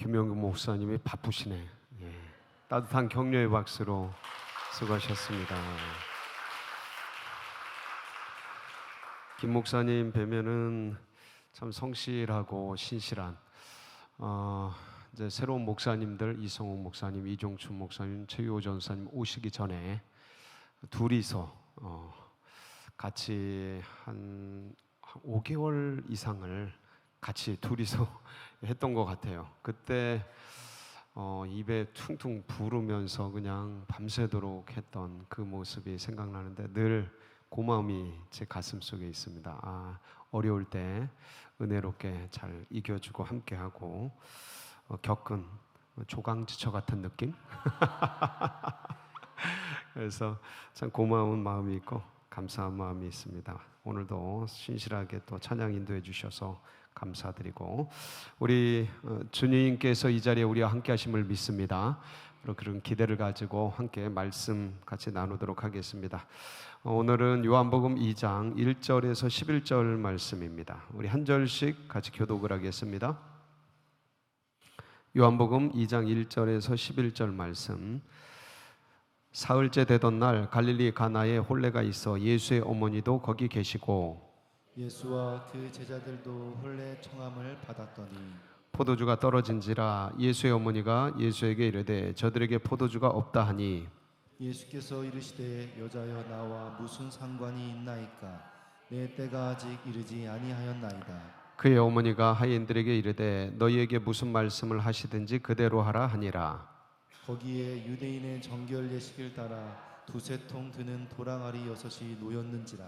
김영규 목사님이 바쁘시네. 예. 따뜻한 격려의 박수로 수고하셨습니다. 김 목사님 뵈면은 참 성실하고 신실한 이제 새로운 목사님들 이성욱 목사님, 이종춘 목사님, 최유호 전사님 오시기 전에 둘이서 같이 한 5개월 이상을 같이 둘이서 했던 것 같아요. 그때 입에 퉁퉁 부르면서 그냥 밤새도록 했던 그 모습이 생각나는데 늘 고마움이 제 가슴 속에 있습니다. 어려울 때 은혜롭게 잘 이겨주고 함께하고 겪은 조강지처 같은 느낌? 그래서 참 고마운 마음이 있고 감사한 마음이 있습니다. 오늘도 신실하게 또 찬양 인도해 주셔서 감사드리고 우리 주님께서 이 자리에 우리와 함께 하심을 믿습니다. 그런 기대를 가지고 함께 말씀 같이 나누도록 하겠습니다. 오늘은 요한복음 2장 1절에서 11절 말씀입니다. 우리 한 절씩 같이 교독을 하겠습니다. 요한복음 2장 1절에서 11절 말씀. 사흘째 되던 날 갈릴리 가나에 혼례가 있어 예수의 어머니도 거기 계시고 예수와 그 제자들도 혼례 청함을 받았더니 포도주가 떨어진지라 예수의 어머니가 예수에게 이르되 저들에게 포도주가 없다 하니 예수께서 이르시되 여자여 나와 무슨 상관이 있나이까 내 때가 아직 이르지 아니하였나이다. 그의 어머니가 하인들에게 이르되 너희에게 무슨 말씀을 하시든지 그대로 하라 하니라. 거기에 유대인의 정결 예식을 따라 두세 통 드는 도랑아리 6이 놓였는지라.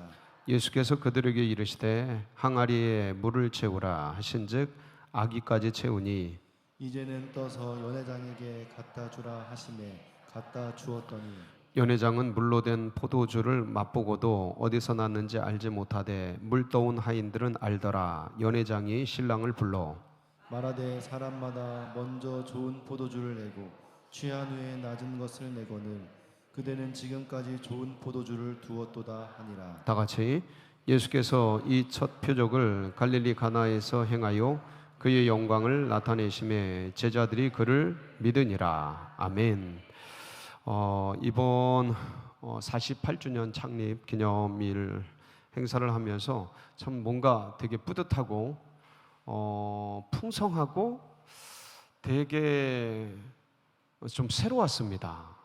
예수께서 그들에게 이르시되 항아리에 물을 채우라 하신즉 아기까지 채우니 이제는 떠서 연회장에게 갖다 주라 하시매 갖다 주었더니 연회장은 물로 된 포도주를 맛보고도 어디서 났는지 알지 못하되 물 떠온 하인들은 알더라. 연회장이 신랑을 불러 말하되 사람마다 먼저 좋은 포도주를 내고 취한 후에 낮은 것을 내거늘 그대는 지금까지 좋은 포도주를 두었도다 하니라. 다 같이 예수께서 이 첫 표적을 갈릴리 가나에서 행하여 그의 영광을 나타내심에 제자들이 그를 믿으니라. 아멘. 이번 48주년 창립 기념일 행사를 하면서 참 뭔가 되게 뿌듯하고 풍성하고 되게 좀 새로웠습니다.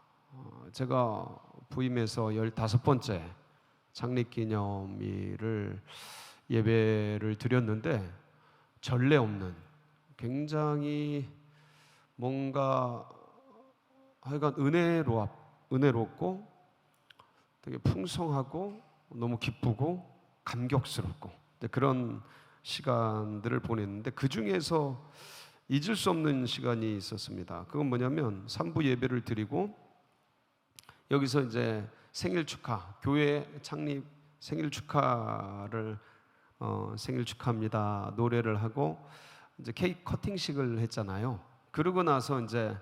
제가 부임해서 15번째 창립 기념일을 예배를 드렸는데 전례 없는 굉장히 뭔가 하여간 은혜롭고 되게 풍성하고 너무 기쁘고 감격스럽고 그런 시간들을 보냈는데 그 중에서 잊을 수 없는 시간이 있었습니다. 그건 뭐냐면 3부 예배를 드리고 여기서 이제 생일 축하, 교회 창립 생일 축하를 생일 축하합니다 노래를 하고 이제 케이크 커팅식을 했잖아요. 그러고 나서 이제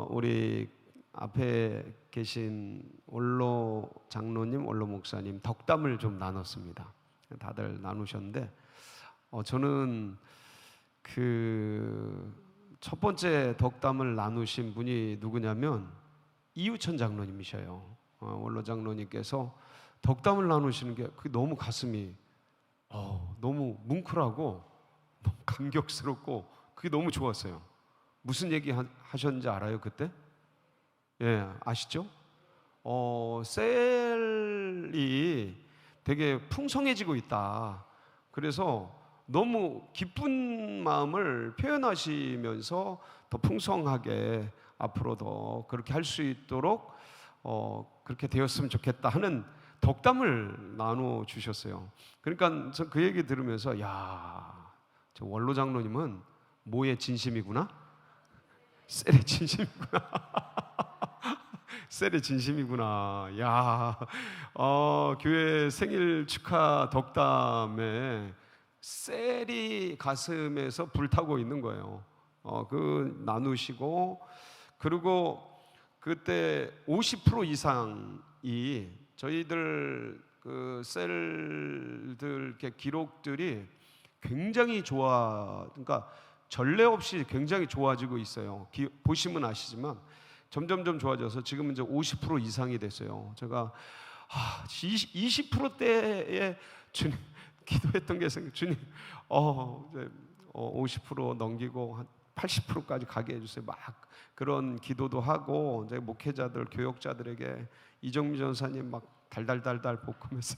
우리 앞에 계신 원로 장로님, 원로 목사님 덕담을 좀 나눴습니다. 다들 나누셨는데 저는 그 첫 번째 덕담을 나누신 분이 누구냐면 이유천 장로님이셔요. 원로 장로님께서 덕담을 나누시는 게 그게 너무 가슴이 너무 뭉클하고 너무 감격스럽고 그게 너무 좋았어요. 무슨 얘기 하셨는지 알아요 그때? 예, 아시죠? 셀이 되게 풍성해지고 있다. 그래서 너무 기쁜 마음을 표현하시면서 더 풍성하게 앞으로도 그렇게 할 수 있도록 그렇게 되었으면 좋겠다 하는 덕담을 나눠 주셨어요. 그러니까 저 그 얘기 들으면서 야, 저 원로 장로님은 뭐의 진심이구나? 셀의 진심이구나. 셀의 진심이구나. 야, 교회 생일 축하 덕담에 셀이 가슴에서 불타고 있는 거예요. 그 나누시고 그리고 그때 50% 이상이 저희들 그 셀들 이렇게 기록들이 굉장히 좋아. 그러니까 전례 없이 굉장히 좋아지고 있어요. 보시면 아시지만 점점점 좋아져서 지금 이제 50% 이상이 됐어요. 제가 20%대에 주님 기도했던 게 생각. 주님, 이제 50% 넘기고 한 80%까지 가게 해주세요. 막 그런 기도도 하고 이제 목회자들, 교역자들에게 이정미 전사님 막 달달달달 볶으면서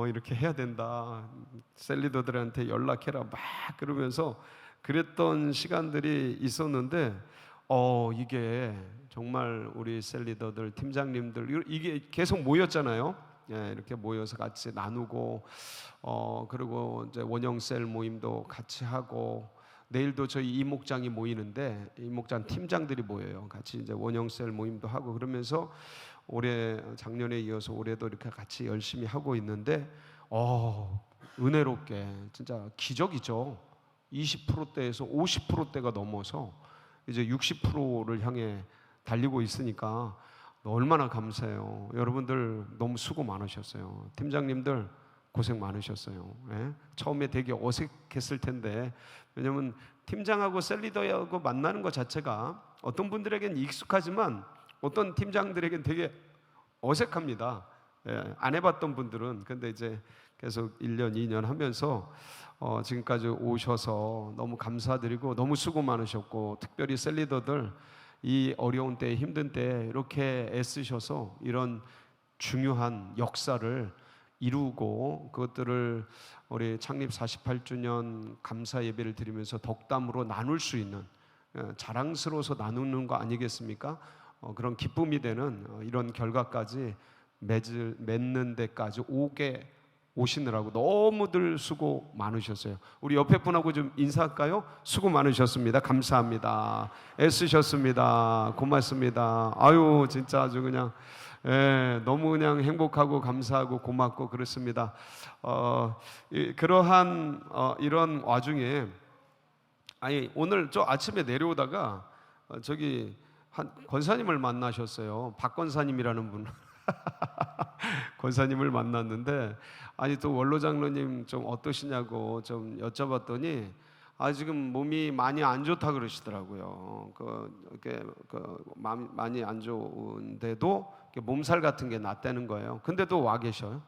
이렇게 해야 된다. 셀리더들한테 연락해라 막 그러면서 그랬던 시간들이 있었는데 이게 정말 우리 셀리더들, 팀장님들 이게 계속 모였잖아요. 예, 이렇게 모여서 같이 나누고 그리고 이제 원형셀 모임도 같이 하고 내일도 저희 이목장이 모이는데 이목장 팀장들이 모여요. 같이 이제 원형셀 모임도 하고 그러면서 작년에 이어서 올해도 이렇게 같이 열심히 하고 있는데 은혜롭게 진짜 기적이죠. 20%대에서 50%대가 넘어서 이제 60%를 향해 달리고 있으니까 얼마나 감사해요. 여러분들 너무 수고 많으셨어요. 팀장님들 고생 많으셨어요. 예? 처음에 되게 어색했을 텐데 왜냐하면 팀장하고 셀리더하고 만나는 것 자체가 어떤 분들에겐 익숙하지만 어떤 팀장들에겐 되게 어색합니다. 예, 안 해봤던 분들은. 근데 이제 계속 1년, 2년 하면서 지금까지 오셔서 너무 감사드리고 너무 수고 많으셨고 특별히 셀리더들 이 어려운 때, 힘든 때 이렇게 애쓰셔서 이런 중요한 역사를 이루고 그것들을 우리 창립 48주년 감사 예배를 드리면서 덕담으로 나눌 수 있는 자랑스러워서 나누는 거 아니겠습니까? 그런 기쁨이 되는 이런 결과까지 맺는 데까지 오시느라고 너무들 수고 많으셨어요. 우리 옆에 분하고 좀 인사할까요? 수고 많으셨습니다. 감사합니다. 애쓰셨습니다. 고맙습니다. 아유 진짜 아주 그냥 너무 그냥 행복하고 감사하고 고맙고 그렇습니다. 그러한 이런 와중에 오늘 저 아침에 내려오다가 저기 한 권사님을 만나셨어요. 박 권사님이라는 분. 권사님을 만났는데 또 원로 장로님 좀 어떠시냐고 좀 여쭤봤더니 지금 몸이 많이 안 좋다 그러시더라고요. 많이 안 좋은데도 몸살 같은 게 났다는 거예요. 근데도 와 계셔요.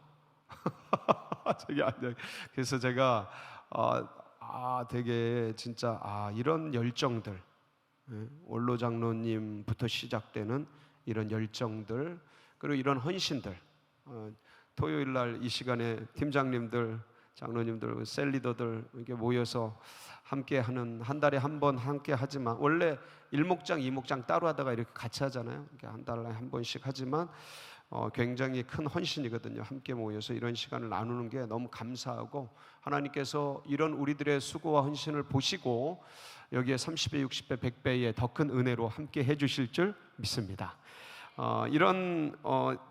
그래서 제가 되게 진짜 이런 열정들, 원로 장로님부터 시작되는 이런 열정들 그리고 이런 헌신들 토요일 날 이 시간에 팀장님들, 장로님들, 셀리더들 이렇게 모여서 함께하는 한 달에 한 번 함께 하지만 원래 일목장, 이목장 따로 하다가 이렇게 같이 하잖아요. 이렇게 한 달에 한 번씩 하지만 굉장히 큰 헌신이거든요. 함께 모여서 이런 시간을 나누는 게 너무 감사하고 하나님께서 이런 우리들의 수고와 헌신을 보시고 여기에 30배, 60배, 100배의 더 큰 은혜로 함께 해주실 줄 믿습니다.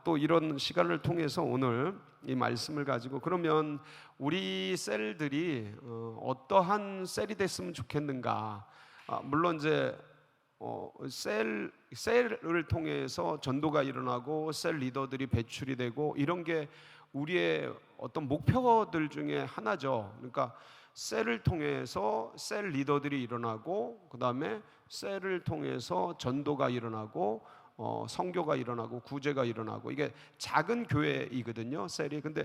또 이런 시간을 통해서 오늘 이 말씀을 가지고 그러면 우리 셀들이 어떠한 셀이 됐으면 좋겠는가? 물론 이제 셀을 통해서 전도가 일어나고 셀 리더들이 배출이 되고 이런 게 우리의 어떤 목표들 중에 하나죠. 그러니까 셀을 통해서 셀 리더들이 일어나고 그 다음에 셀을 통해서 전도가 일어나고 선교가 일어나고 구제가 일어나고 이게 작은 교회이거든요. 셀이. 근데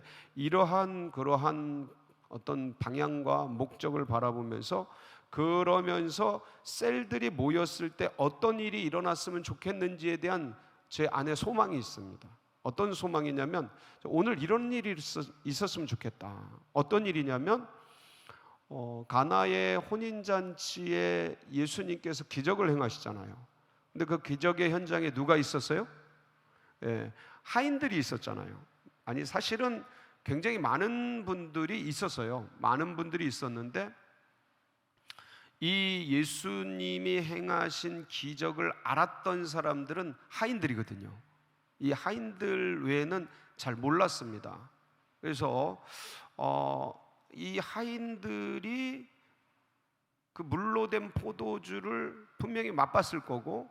그러한 어떤 방향과 목적을 바라보면서 그러면서 셀들이 모였을 때 어떤 일이 일어났으면 좋겠는지에 대한 제 안에 소망이 있습니다. 어떤 소망이냐면 오늘 이런 일이 있었으면 좋겠다. 어떤 일이냐면 가나의 혼인잔치에 예수님께서 기적을 행하시잖아요. 근데 그 기적의 현장에 누가 있었어요? 하인들이 있었잖아요. 사실은 굉장히 많은 분들이 있었어요. 많은 분들이 있었는데 이 예수님이 행하신 기적을 알았던 사람들은 하인들이거든요. 이 하인들 외에는 잘 몰랐습니다. 그래서 이 하인들이 그 물로 된 포도주를 분명히 맛봤을 거고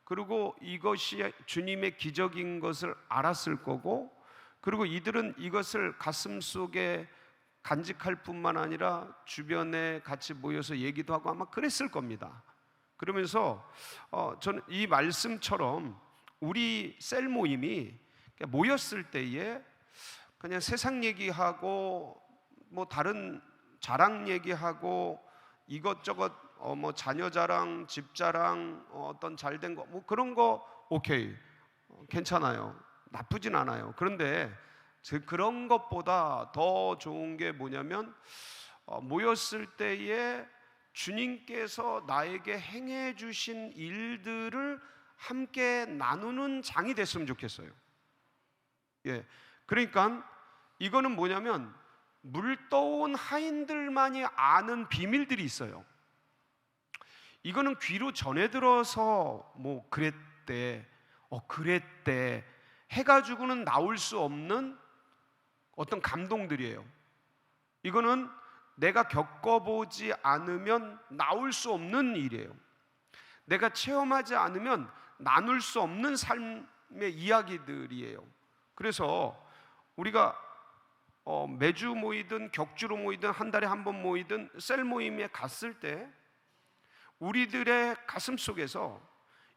그리고 이것이 주님의 기적인 것을 알았을 거고 그리고 이들은 이것을 가슴속에 간직할 뿐만 아니라 주변에 같이 모여서 얘기도 하고 아마 그랬을 겁니다. 그러면서 저는 이 말씀처럼 우리 셀 모임이 모였을 때에 그냥 세상 얘기하고 뭐 다른 자랑 얘기하고 이것저것 뭐 자녀 자랑, 집 자랑, 어떤 잘된 거 뭐 그런 거 오케이, 괜찮아요. 나쁘진 않아요. 그런데 그런 것보다 더 좋은 게 뭐냐면 모였을 때에 주님께서 나에게 행해 주신 일들을 함께 나누는 장이 됐으면 좋겠어요. 예, 그러니까 이거는 뭐냐면 물떠온 하인들만이 아는 비밀들이 있어요. 이거는 귀로 전해 들어서 뭐 그랬대, 그랬대 해가지고는 나올 수 없는 어떤 감동들이에요. 이거는 내가 겪어보지 않으면 나올 수 없는 일이에요. 내가 체험하지 않으면 나눌 수 없는 삶의 이야기들이에요. 그래서 우리가 매주 모이든 격주로 모이든 한 달에 한 번 모이든 셀 모임에 갔을 때 우리들의 가슴 속에서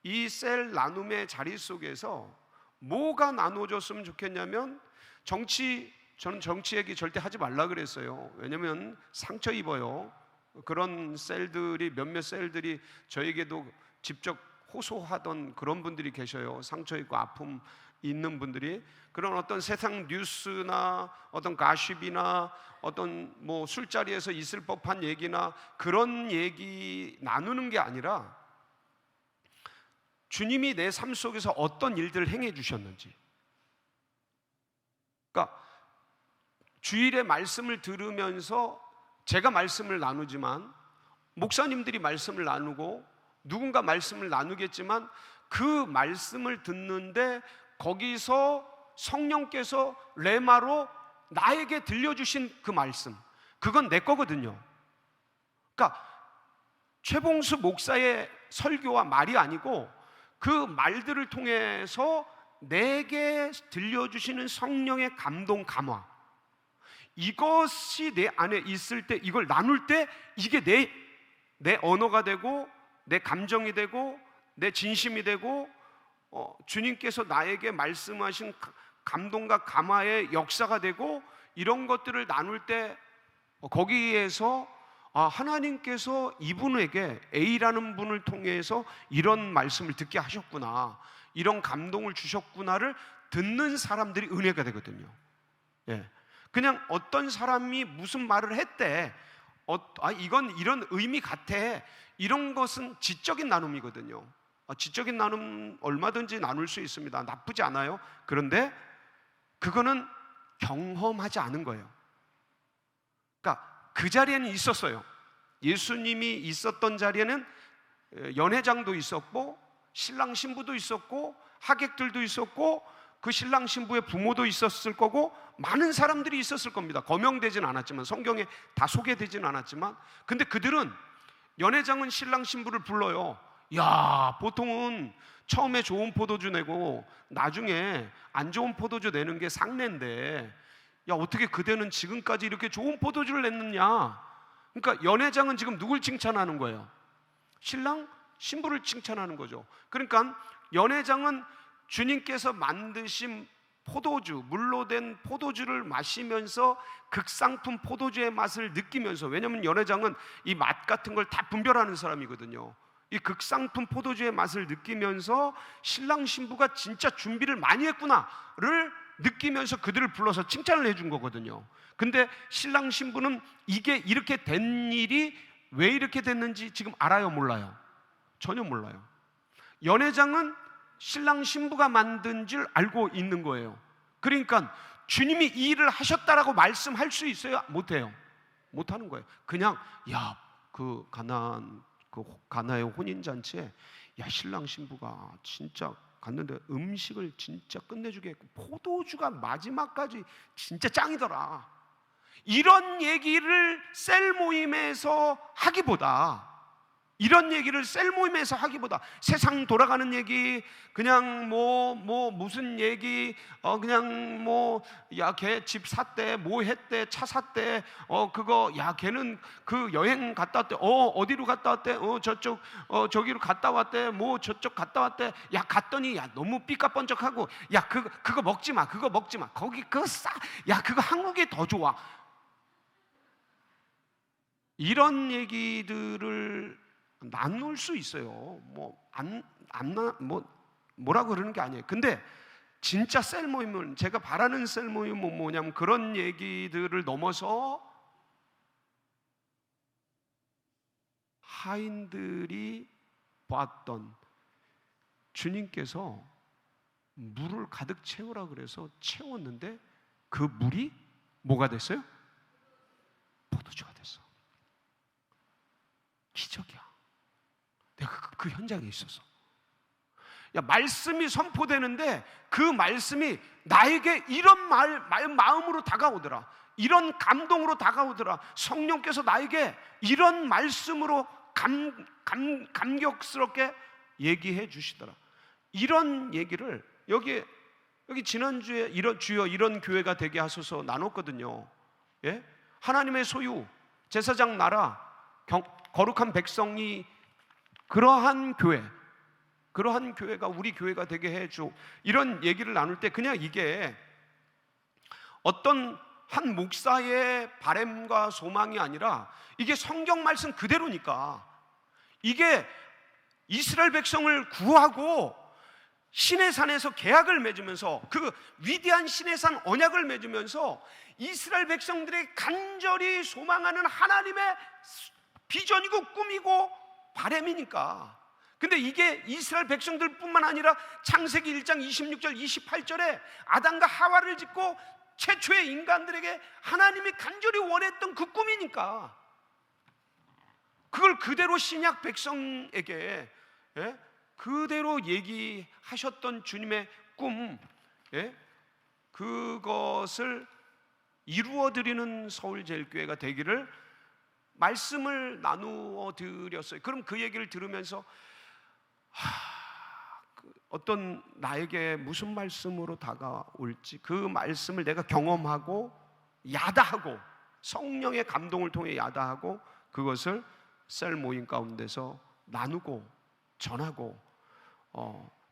이 셀 나눔의 자리 속에서 뭐가 나눠졌으면 좋겠냐면 저는 정치 얘기 절대 하지 말라 그랬어요. 왜냐하면 상처 입어요. 그런 셀들이 몇몇 셀들이 저에게도 직접 호소하던 그런 분들이 계셔요. 상처 입고 아픔 있는 분들이. 그런 어떤 세상 뉴스나 어떤 가십이나 어떤 뭐 술자리에서 있을 법한 얘기나 그런 얘기 나누는 게 아니라 주님이 내 삶 속에서 어떤 일들을 행해 주셨는지, 그러니까 주일에 말씀을 들으면서 제가 말씀을 나누지만 목사님들이 말씀을 나누고 누군가 말씀을 나누겠지만 그 말씀을 듣는데 거기서 성령께서 레마로 나에게 들려주신 그 말씀, 그건 내 거거든요. 그러니까 최봉수 목사의 설교와 말이 아니고 그 말들을 통해서 내게 들려주시는 성령의 감동, 감화, 이것이 내 안에 있을 때, 이걸 나눌 때 이게 내 언어가 되고 내 감정이 되고 내 진심이 되고 주님께서 나에게 말씀하신 감동과 감화의 역사가 되고 이런 것들을 나눌 때 거기에서 하나님께서 이분에게 A라는 분을 통해서 이런 말씀을 듣게 하셨구나, 이런 감동을 주셨구나를 듣는 사람들이 은혜가 되거든요. 예. 그냥 어떤 사람이 무슨 말을 했대, 이건 이런 의미 같아, 이런 것은 지적인 나눔이거든요. 지적인 나눔 얼마든지 나눌 수 있습니다. 나쁘지 않아요. 그런데 그거는 경험하지 않은 거예요. 그러니까 그 자리에는 있었어요. 예수님이 있었던 자리에는 연회장도 있었고 신랑 신부도 있었고 하객들도 있었고 그 신랑 신부의 부모도 있었을 거고 많은 사람들이 있었을 겁니다. 거명되진 않았지만, 성경에 다 소개되진 않았지만, 근데 그들은, 연회장은 신랑 신부를 불러요. 야, 보통은 처음에 좋은 포도주 내고 나중에 안 좋은 포도주 내는 게 상례인데, 야, 어떻게 그대는 지금까지 이렇게 좋은 포도주를 냈느냐. 그러니까 연회장은 지금 누굴 칭찬하는 거예요? 신랑 신부를 칭찬하는 거죠. 그러니까 연회장은 주님께서 만드신 포도주, 물로 된 포도주를 마시면서 극상품 포도주의 맛을 느끼면서, 왜냐하면 연회장은 이 맛 같은 걸 다 분별하는 사람이거든요. 이 극상품 포도주의 맛을 느끼면서 신랑 신부가 진짜 준비를 많이 했구나를 느끼면서 그들을 불러서 칭찬을 해준 거거든요. 근데 신랑 신부는 이게 이렇게 된 일이 왜 이렇게 됐는지 지금 알아요, 몰라요? 전혀 몰라요. 연회장은 신랑 신부가 만든 줄 알고 있는 거예요. 그러니까 주님이 이 일을 하셨다라고 말씀할 수 있어요? 못해요. 못하는 거예요. 그냥 그 가나의 혼인잔치에 신랑 신부가 진짜 갔는데 음식을 진짜 끝내주게 했고 포도주가 마지막까지 진짜 짱이더라, 이런 얘기를 셀 모임에서 하기보다 이런 얘기를 셀 모임에서 하기보다 세상 돌아가는 얘기, 그냥 무슨 얘기, 그냥 야, 걔 집 샀대, 뭐 했대, 차 샀대, 그거, 야, 걔는 그 여행 갔다 왔대, 어디로 갔다 왔대, 저쪽, 저기로 갔다 왔대, 저쪽 갔다 왔대, 야, 갔더니, 야, 너무 삐까뻔쩍하고, 야, 그거 먹지 마, 그거 먹지 마, 거기 그거 야, 그거 한국이 더 좋아. 이런 얘기들을 나눌 수 있어요. 뭐라고 그러는 게 아니에요. 근데 진짜 셀 모임은, 제가 바라는 셀 모임은 뭐냐면 그런 얘기들을 넘어서 하인들이 봤던 주님께서 물을 가득 채우라 그래서 채웠는데 그 물이 뭐가 됐어요? 포도주가 됐어. 기적이야. 내가 그 현장에 있어서, 야, 말씀이 선포되는데 그 말씀이 나에게 이런 마음으로 다가오더라. 이런 감동으로 다가오더라. 성령께서 나에게 이런 말씀으로 감격스럽게 얘기해 주시더라. 이런 얘기를 여기 지난주에 주여 이런 교회가 되게 하소서 나눴거든요. 예? 하나님의 소유, 제사장 나라, 거룩한 백성이 그러한 교회가 우리 교회가 되게 해줘. 이런 얘기를 나눌 때 그냥 이게 어떤 한 목사의 바램과 소망이 아니라 이게 성경 말씀 그대로니까, 이게 이스라엘 백성을 구하고 시내산에서 계약을 맺으면서 그 위대한 시내산 언약을 맺으면서 이스라엘 백성들의 간절히 소망하는 하나님의 비전이고 꿈이고 바램이니까. 근데 이게 이스라엘 백성들뿐만 아니라 창세기 1장 26절 28절에 아담과 하와를 짓고 최초의 인간들에게 하나님이 간절히 원했던 그 꿈이니까, 그걸 그대로 신약 백성에게 그대로 얘기하셨던 주님의 꿈, 그것을 이루어드리는 서울제일교회가 되기를 말씀을 나누어 드렸어요. 그럼 그 얘기를 들으면서 어떤 나에게 무슨 말씀으로 다가올지, 그 말씀을 내가 경험하고 야다하고 성령의 감동을 통해 야다하고 그것을 셀 모임 가운데서 나누고 전하고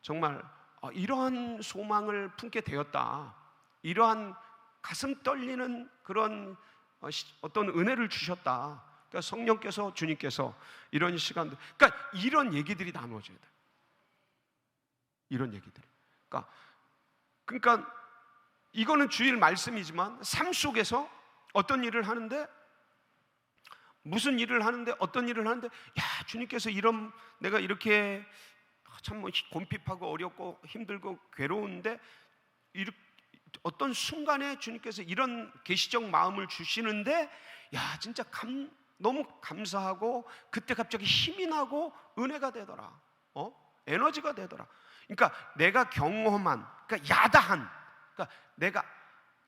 정말 이러한 소망을 품게 되었다, 이러한 가슴 떨리는 그런 어떤 은혜를 주셨다. 그러니까 성령께서, 주님께서 이런 시간들, 그러니까 이런 얘기들이 나누어져야 돼. 이런 얘기들. 그러니까 이거는 주일 말씀이지만 삶 속에서 어떤 일을 하는데, 무슨 일을 하는데, 어떤 일을 하는데, 야, 주님께서 내가 이렇게 참 곤핍하고 어렵고 힘들고 괴로운데 어떤 순간에 주님께서 이런 계시적 마음을 주시는데, 야, 진짜 너무 감사하고 그때 갑자기 힘이 나고 은혜가 되더라. 에너지가 되더라. 그러니까 내가 경험한, 그러니까 야다한, 그러니까 내가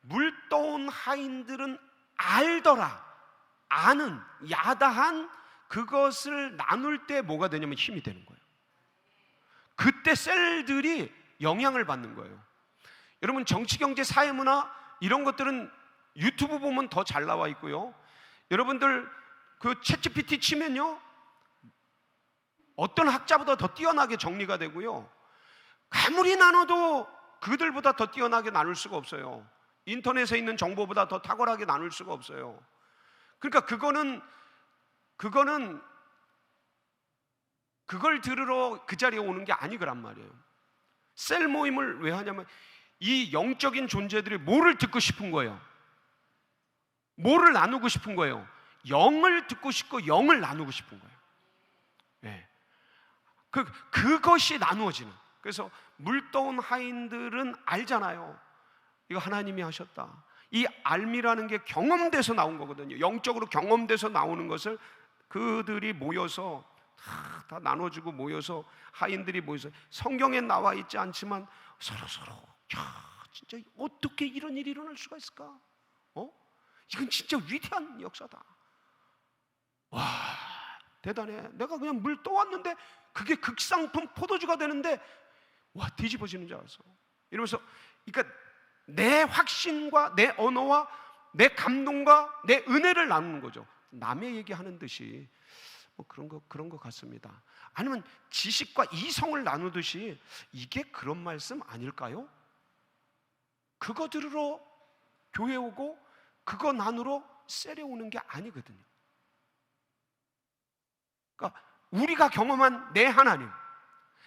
물떠온 하인들은 알더라, 아는 야다한 그것을 나눌 때 뭐가 되냐면 힘이 되는 거예요. 그때 셀들이 영향을 받는 거예요. 여러분, 정치, 경제, 사회, 문화 이런 것들은 유튜브 보면 더 잘 나와 있고요. 여러분들 그 챗GPT 치면요, 어떤 학자보다 더 뛰어나게 정리가 되고요. 아무리 나눠도 그들보다 더 뛰어나게 나눌 수가 없어요. 인터넷에 있는 정보보다 더 탁월하게 나눌 수가 없어요. 그러니까 그거는 그걸 들으러 그 자리에 오는 게 아니거란 말이에요. 셀 모임을 왜 하냐면 이 영적인 존재들이 뭐를 듣고 싶은 거예요? 뭐를 나누고 싶은 거예요? 영을 듣고 싶고 영을 나누고 싶은 거예요. 네. 그것이 나누어지는. 그래서 물떠온 하인들은 알잖아요. 이거 하나님이 하셨다. 이 알미라는 게 경험돼서 나온 거거든요. 영적으로 경험돼서 나오는 것을 그들이 모여서 다 나눠주고 모여서, 하인들이 모여서, 성경에 나와 있지 않지만 서로 야, 진짜 어떻게 이런 일이 일어날 수가 있을까? 이건 진짜 위대한 역사다. 와, 대단해. 내가 그냥 물 떠왔는데 그게 극상품 포도주가 되는데 와, 뒤집어지는 줄 알았어. 이러면서, 그러니까 내 확신과 내 언어와 내 감동과 내 은혜를 나누는 거죠. 남의 얘기하는 듯이 뭐 그런 거 같습니다. 아니면 지식과 이성을 나누듯이 이게 그런 말씀 아닐까요? 그거 들으러 교회 오고 그거 나누러 셀에 오는 게 아니거든요. 그러니까 우리가 경험한 내 하나님,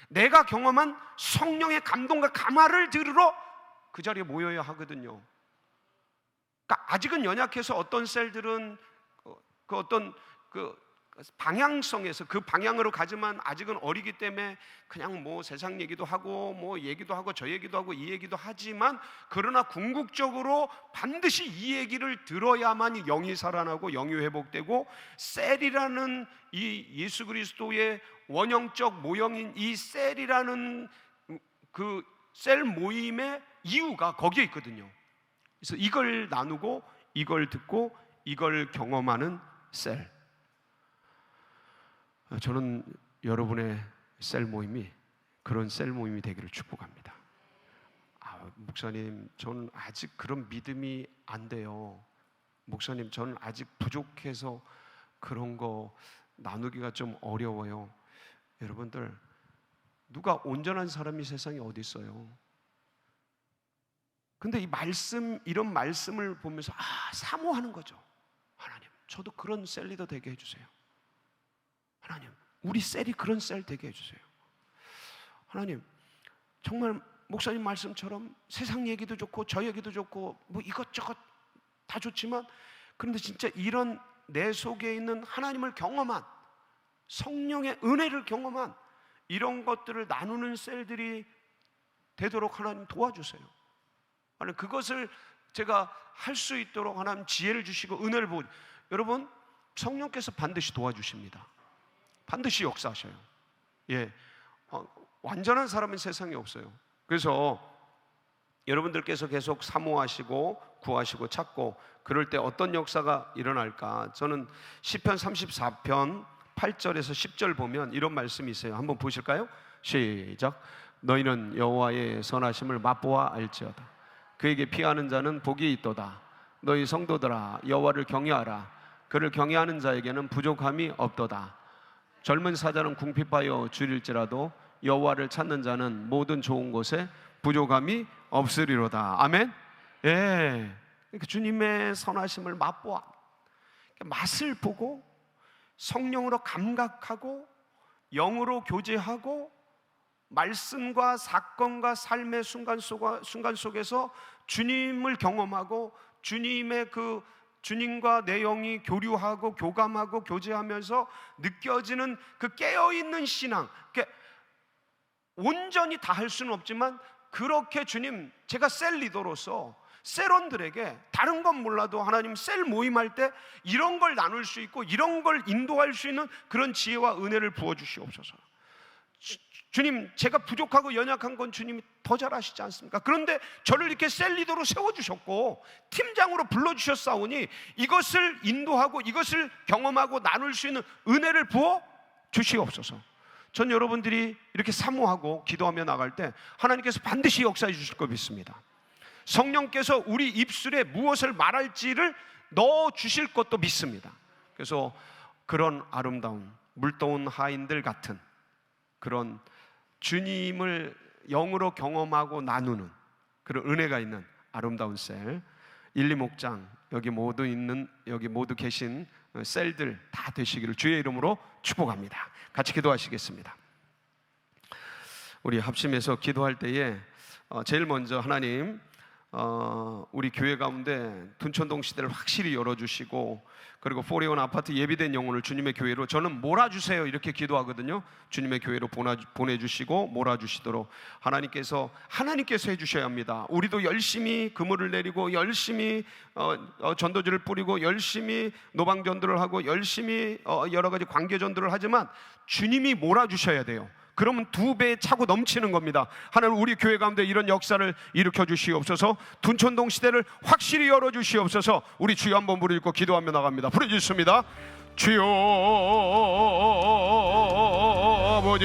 내가 경험한 성령의 감동과 감화를 들으러 그 자리에 모여야 하거든요. 그러니까 아직은 연약해서 어떤 셀들은 그 어떤 그 방향성에서 그 방향으로 가지만 아직은 어리기 때문에 그냥 뭐 세상 얘기도 하고 뭐 얘기도 하고 저 얘기도 하고 이 얘기도 하지만, 그러나 궁극적으로 반드시 이 얘기를 들어야만 영이 살아나고 영이 회복되고, 셀이라는 이 예수 그리스도의 원형적 모형인 이 셀이라는 그 셀 모임의 이유가 거기에 있거든요. 그래서 이걸 나누고 이걸 듣고 이걸 경험하는 셀. 저는 여러분의 셀 모임이 그런 셀 모임이 되기를 축복합니다. 목사님, 저는 아직 그런 믿음이 안 돼요. 목사님, 저는 아직 부족해서 그런 거 나누기가 좀 어려워요. 여러분들, 누가 온전한 사람이 세상에 어디 있어요? 근데 이 말씀, 이런 말씀을 보면서 사모하는 거죠. 하나님, 저도 그런 셀 리더 되게 해주세요. 하나님, 우리 셀이 그런 셀 되게 해주세요. 하나님, 정말 목사님 말씀처럼 세상 얘기도 좋고 저 얘기도 좋고 뭐 이것저것 다 좋지만, 그런데 진짜 이런 내 속에 있는 하나님을 경험한, 성령의 은혜를 경험한 이런 것들을 나누는 셀들이 되도록 하나님 도와주세요. 하나님, 그것을 제가 할 수 있도록 하나님 지혜를 주시고 은혜를 보고, 여러분, 성령께서 반드시 도와주십니다. 반드시 역사하셔요. 완전한 사람은 세상에 없어요. 그래서 여러분들께서 계속 사모하시고 구하시고 찾고 그럴 때 어떤 역사가 일어날까? 저는 시편 34편 8절에서 10절 보면 이런 말씀이 있어요. 한번 보실까요? 시작. 너희는 여호와의 선하심을 맛보아 알지어다. 그에게 피하는 자는 복이 있도다. 너희 성도들아, 여호와를 경외하라. 그를 경외하는 자에게는 부족함이 없도다. 젊은 사자는 궁핍하여 줄일지라도 여호와를 찾는 자는 모든 좋은 곳에 부족함이 없으리로다. 아멘. 그러니까 주님의 선하심을 맛보아, 맛을 보고 성령으로 감각하고 영으로 교제하고 말씀과 사건과 삶의 순간 속에서 주님을 경험하고 주님의 주님과 내 영이 교류하고 교감하고 교제하면서 느껴지는 그 깨어있는 신앙. 온전히 다 할 수는 없지만 그렇게 주님, 제가 셀 리더로서 셀원들에게 다른 건 몰라도 하나님 셀 모임할 때 이런 걸 나눌 수 있고 이런 걸 인도할 수 있는 그런 지혜와 은혜를 부어주시옵소서. 주님, 제가 부족하고 연약한 건 주님이 더 잘 아시지 않습니까? 그런데 저를 이렇게 셀 리더로 세워주셨고 팀장으로 불러주셨사오니 이것을 인도하고 이것을 경험하고 나눌 수 있는 은혜를 부어 주시옵소서. 전 여러분들이 이렇게 사모하고 기도하며 나갈 때 하나님께서 반드시 역사해 주실 거 믿습니다. 성령께서 우리 입술에 무엇을 말할지를 넣어 주실 것도 믿습니다. 그래서 그런 아름다운 물떠온 하인들 같은 그런 주님을 영으로 경험하고 나누는 그런 은혜가 있는 아름다운 셀, 1, 2목장 여기 모두 계신 셀들 다 되시기를 주의 이름으로 축복합니다. 같이 기도하시겠습니다. 우리 합심해서 기도할 때에 제일 먼저 하나님, 우리 교회 가운데 둔천동 시대를 확실히 열어주시고, 그리고 401 아파트 예비된 영혼을 주님의 교회로 저는 몰아주세요 이렇게 기도하거든요. 주님의 교회로 보내주시고 몰아주시도록 하나님께서 해주셔야 합니다. 우리도 열심히 그물을 내리고 열심히 전도지를 뿌리고 열심히 노방전도를 하고 열심히 여러 가지 관계전도를 하지만 주님이 몰아주셔야 돼요. 그러면 2배 차고 넘치는 겁니다. 하나님, 우리 교회 가운데 이런 역사를 일으켜 주시옵소서. 둔천동 시대를 확실히 열어 주시옵소서. 우리 주여 한번 부르짖고 기도하며 나갑니다. 부르짖습니다. 주여